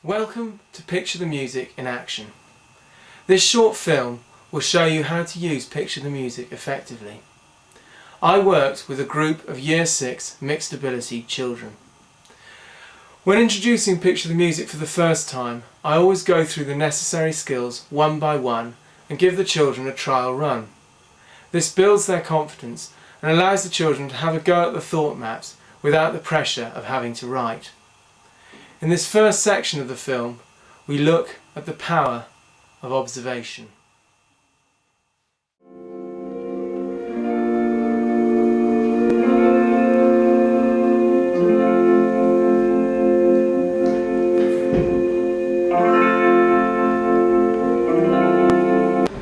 Welcome to Picture the Music in Action. This short film will show you how to use Picture the Music effectively. I worked with a group of Year 6 mixed ability children. When introducing Picture the Music for the first time, I always go through the necessary skills one by one and give the children a trial run. This builds their confidence and allows the children to have a go at the thought maps without the pressure of having to write. In this first section of the film, we look at the power of observation.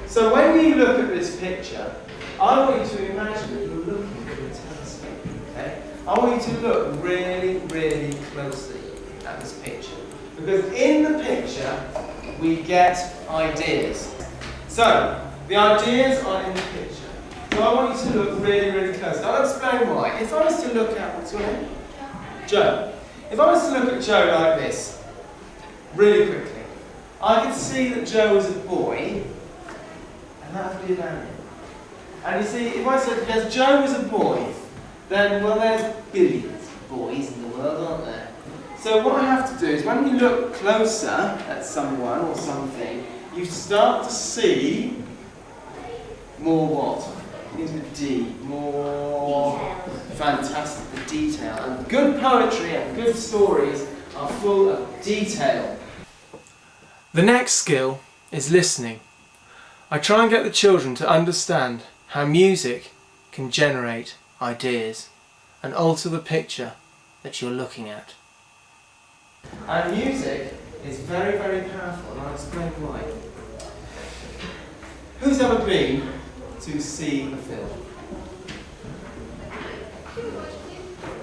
So when you look at this picture, I want you to imagine that you're looking through a telescope. Okay? I want you to look really, really closely at this picture, because in the picture we get ideas. So the ideas are in the picture. So I want you to look really, really close. I'll explain why. If I was to look at, what's your name? Joe. If I was to look at Joe like this, really quickly, I could see that Joe was a boy, and that would be about it. And you see, if I said, yes, Joe was a boy, then, well, there's billions of boys in the world, aren't there? So what I have to do is, when you look closer at someone or something, you start to see more what? Into the D. More fantastic, the detail. And good poetry and good stories are full of detail. The next skill is listening. I try and get the children to understand how music can generate ideas and alter the picture that you're looking at. And music is very, very powerful, and I'll explain why. Who's ever been to see a film?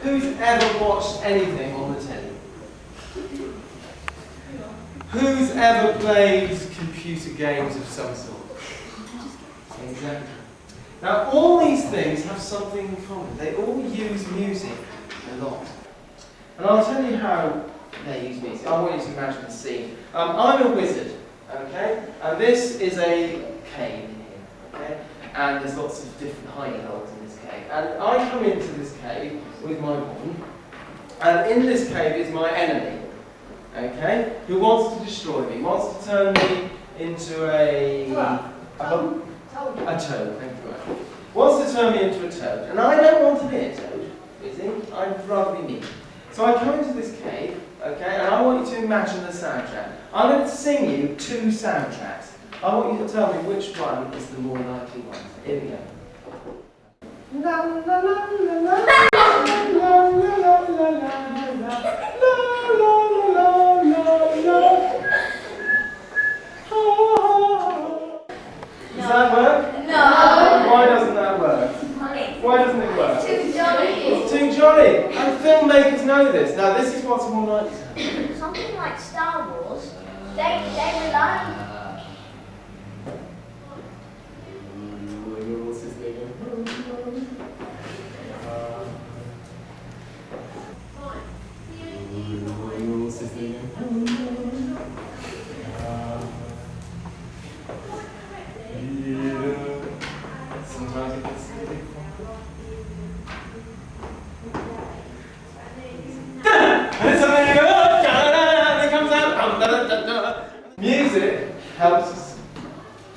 Who's ever watched anything on the telly? Who's ever played computer games of some sort? Exactly. Now, all these things have something in common. They all use music a lot. And I'll tell you how they use music. I want you to imagine the scene. I'm a wizard, okay? And this is a cave in here, okay? And there's lots of different hidey holes in this cave. And I come into this cave with my wand, and in this cave is my enemy, okay? Who wants to destroy me, wants to turn me into a toad, thank you very much. Wants to turn me into a toad, and I don't want to be a toad, you see? I'd rather be me. So I come into this cave, okay, and I want you to imagine the soundtrack. I'm going to sing you two soundtracks. I want you to tell me which one is the more likely one. Here we go. La la la la la la la la la la. Does that work? No. Why doesn't that work? Why doesn't it work? Too jolly. It's too jolly. And filmmakers know this. Now this is what's more likely to happen. Something like Star Wars, they rely Sometimes it gets really and it comes out. Music helps us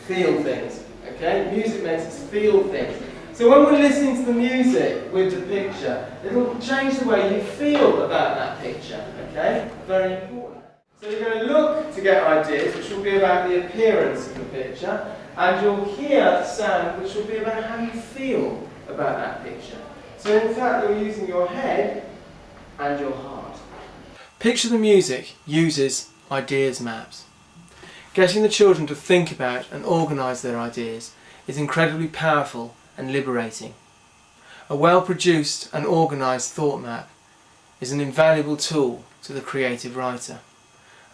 feel things, okay? Music makes us feel things. So when we're listening to the music with the picture, it'll change the way you feel about that picture, okay? Very important. So you're going to look to get ideas, which will be about the appearance of the picture, and you'll hear sound, which will be about how you feel about that picture. So in fact, you're using your head and your heart. Picture the Music uses ideas maps. Getting the children to think about and organise their ideas is incredibly powerful and liberating. A well-produced and organised thought map is an invaluable tool to the creative writer,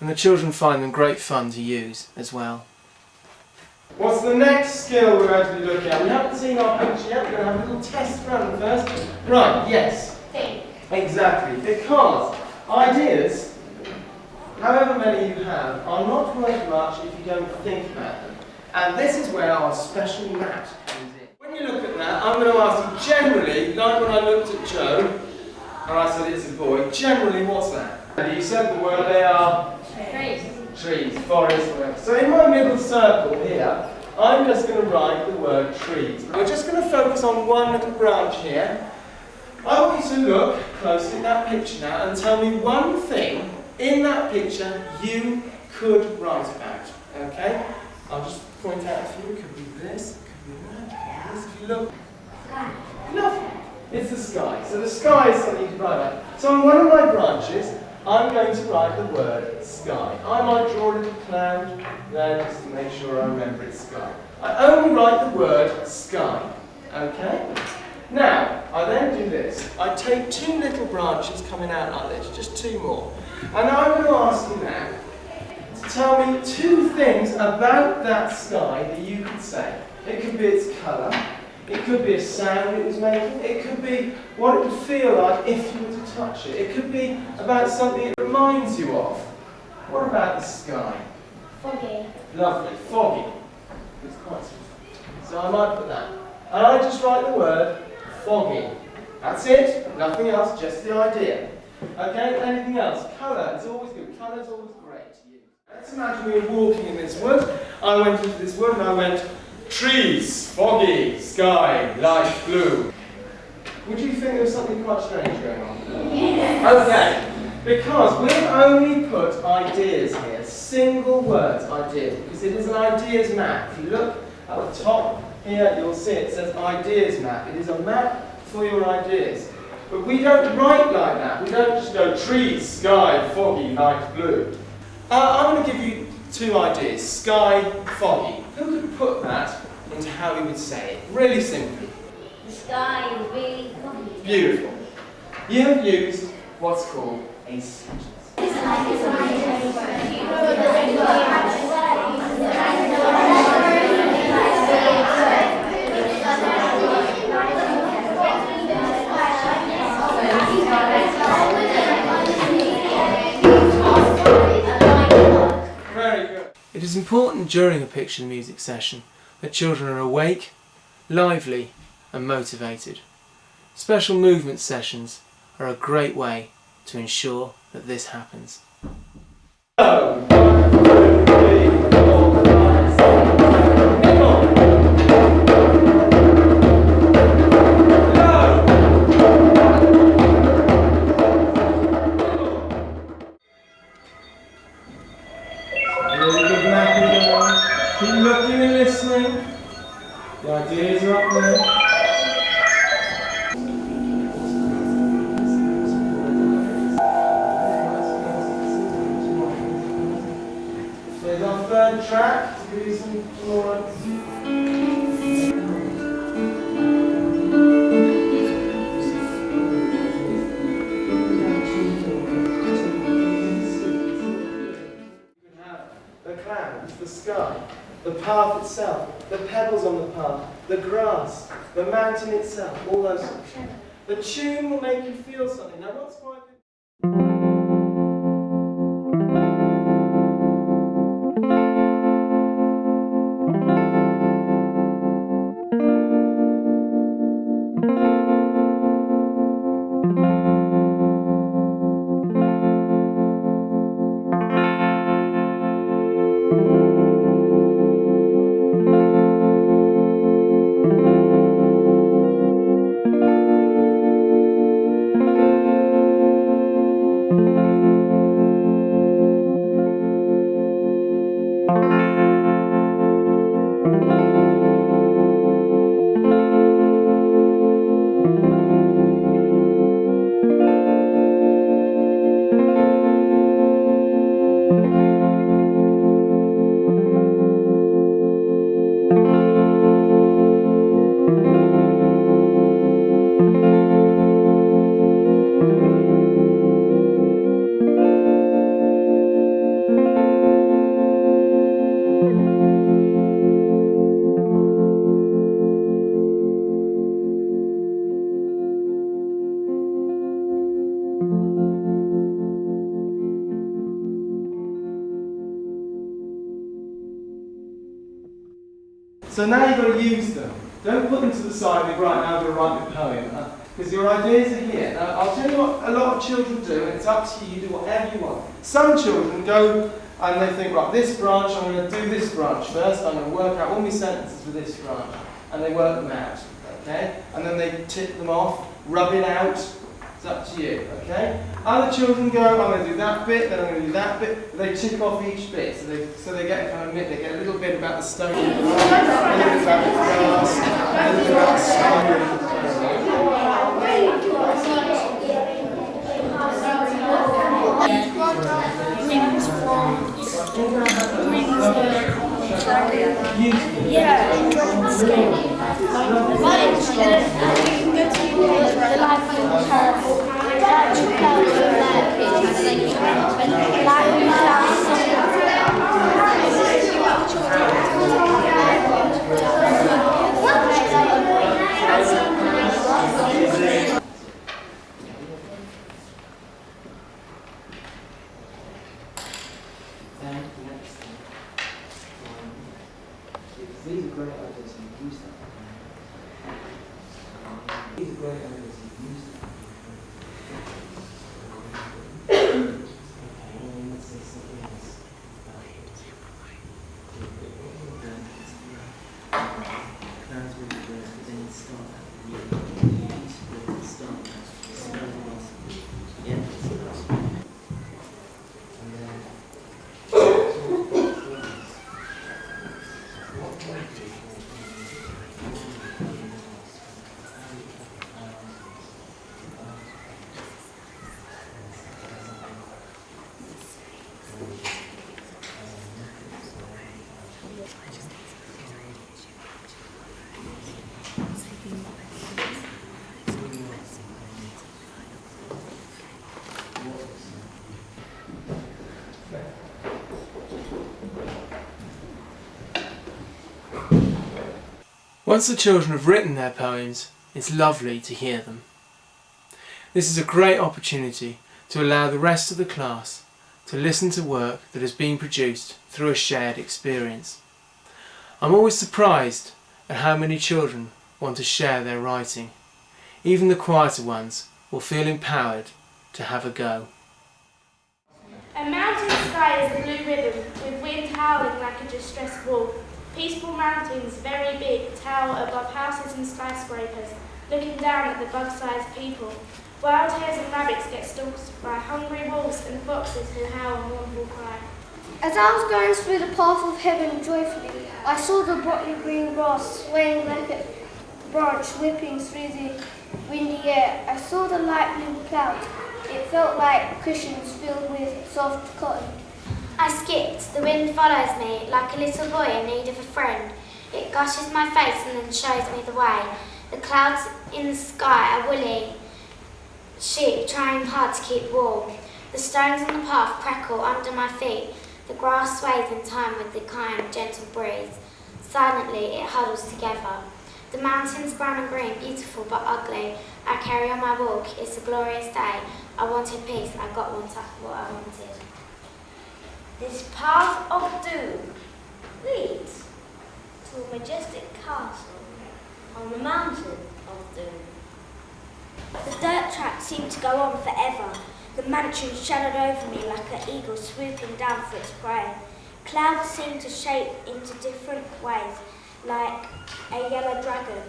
and the children find them great fun to use as well. What's the next skill we're going to be looking at? We haven't seen our picture yet, we're going to have a little test run first. Right, yes. think. Exactly, because ideas however many you have, are not worth much if you don't think about them. And this is where our special map comes in. When you look at that, I'm going to ask you generally, like when I looked at Joe, and I said it's a boy, generally what's that? And you said the word they are? Trees. Trees, forest, whatever. So in my middle circle here, I'm just going to write the word trees. We're just going to focus on one little branch here. I want you to look closely at that picture now and tell me one thing in that picture you could write about. Okay? I'll just point out a few. It could be this, it could be that, it could be this. If you look. Lovely. It's the sky. So the sky is something to write about. So on one of my branches, I'm going to write the word sky. I might draw a little cloud there just to make sure I remember it's sky. I only write the word sky. Okay? Now, I then do this. I take two little branches coming out like this, just two more. And I'm going to ask you now to tell me two things about that sky that you could say. It could be its colour. It could be a sound it was making. It could be what it would feel like if you were to touch it. It could be about something it reminds you of. What about the sky? Foggy. Lovely. Foggy. It's quite small. So I might put that. And I just write the word foggy. That's it. Nothing else, just the idea. Okay, anything else? Colour. It's always good. Colour's always great to use. Let's imagine we were walking in this wood. I went into this wood and I went, trees, foggy, sky, light blue. Would you think there was something quite strange going on? Okay, because we've only put ideas here, single words, ideas, because it is an ideas map. If you look at the top here, you'll see it says ideas map. It is a map for your ideas. But we don't write like that. We don't just go trees, sky, foggy, light blue. I'm going to give you two ideas, sky, foggy. Who could put that into how we would say it? Really simply. The sky is really foggy. Beautiful. You have used what's called a sentence. Very good. It is important during a picture music session that children are awake, lively and motivated. Special movement sessions are a great way to ensure that this happens. Really good mapping going. Keep looking and listening. The ideas are up there. There's our third track to give you some more. The clouds, the sky, the path itself, the pebbles on the path, the grass, the mountain itself, all those things. The tune will make you feel something. Now what's quite So now you've got to use them. Don't put them to the side and think, right, now I'm going to write the poem. Because your ideas are here. Now, I'll tell you what a lot of children do, and it's up to you, you do whatever you want. Some children go and they think, right, this branch, I'm going to do this branch first, I'm going to work out all my sentences for this branch. And they work them out, okay? And then they tick them off, rub it out. It's up to you, okay? Other children go, I'm going to do that bit, then I'm going to do that bit. They tick off each bit, so they get kind of they get a little bit about the stone, a little bit about the grass, a little bit about the sky. These are great ideas and you use them. These are great ideas and you use them. Okay, let's say something else. That's really good, but then you start at the yeah. Once the children have written their poems, it's lovely to hear them. This is a great opportunity to allow the rest of the class to listen to work that has been produced through a shared experience. I'm always surprised at how many children want to share their writing. Even the quieter ones will feel empowered to have a go. A mountain sky is a blue ribbon, with wind howling like a distressed wolf. Peaceful mountains, very big, tower above houses and skyscrapers, looking down at the bug-sized people. Wild hares and rabbits get stalked by hungry wolves and foxes who howl a mournful cry. As I was going through the path of heaven joyfully, I saw the broadly green grass swaying like a branch whipping through the windy air. I saw the light blue clouds. It felt like cushions filled with soft cotton. I skipped, the wind follows me, like a little boy in need of a friend. It gushes my face and then shows me the way. The clouds in the sky are woolly sheep trying hard to keep warm. The stones on the path crackle under my feet. The grass sways in time with the kind, gentle breeze. Silently it huddles together. The mountains brown and green, beautiful but ugly. I carry on my walk, it's a glorious day. I wanted peace, I got what I wanted. This path of doom leads to a majestic castle on the mountain of doom. The dirt track seemed to go on forever. The mansion shadowed over me like an eagle swooping down for its prey. Clouds seemed to shape into different ways, like a yellow dragon.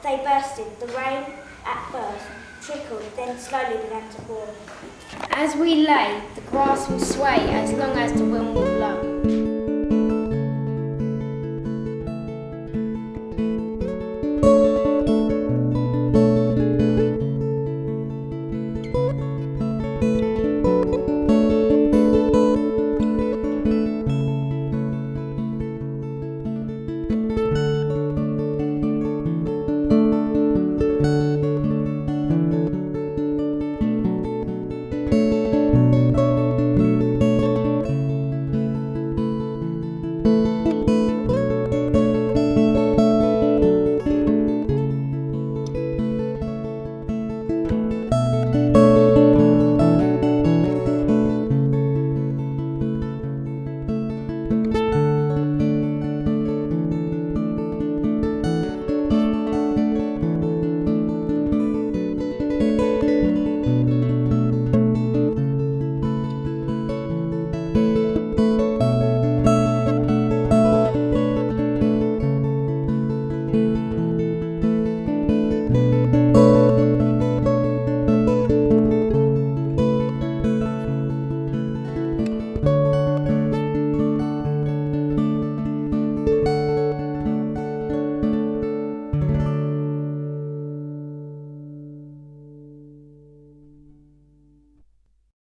They bursted. The rain at first trickled, then slowly began to pour. As we lay, the grass will sway as long as the wind will blow.